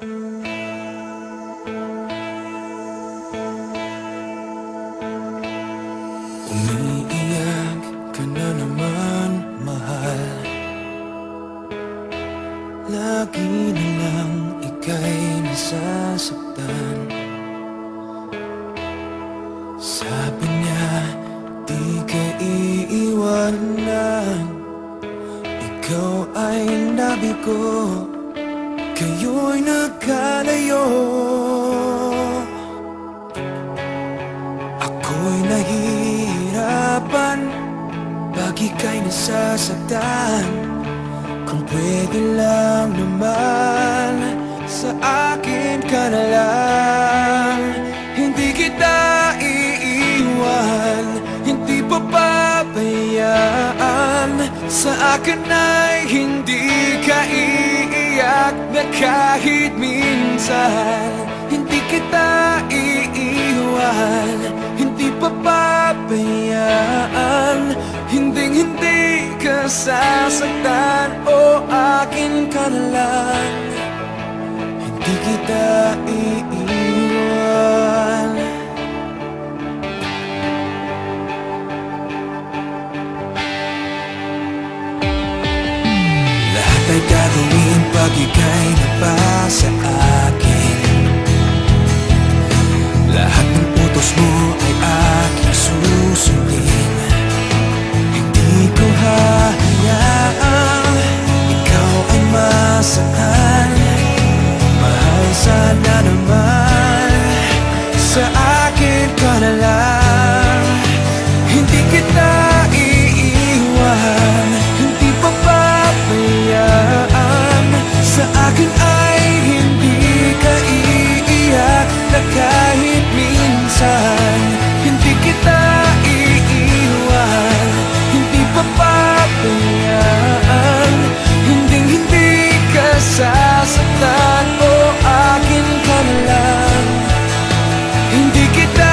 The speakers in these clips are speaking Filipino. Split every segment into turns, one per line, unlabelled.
Umiiyak ka na naman, mahal. Lagi na lang ika'y nasasaktan. Sabi niya, di ka iiwanan. Ikaw ay nabigo, kayo'y nagkalayo. Ako'y nahihirapan pag ika'y nasasaktan. Kung pwede lang naman, sa akin ka na lang. Hindi kita iiwan, hindi papabayaan. Sa akin ay hindi ka iiyak na kahit minsan. Hindi kita iiwan, hindi papabayaan. Hinding-hindi ka sasaktan, o akin ka na lang. Hindi kita iiwan. Lahat ay gagawin pag ika'y napasa akin. Lahat ng utos mo ay aking susundin. Hindi ko hahayaang ikaw ay masaktan. Mahal, sana naman sa akin ka na lang. Hindi kita iiwan, hindi papabayaan. Sa akin ay hindi ka iiyak na kahit minsan. Hindi kita iiwan, hindi papabayaan. Hinding-hindi ka sasaktan, o akin ka na lang. Hindi kita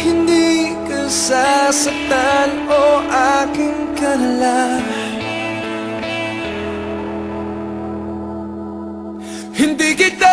hindi ka sasaktan, o akin ka na lang. Hindi kita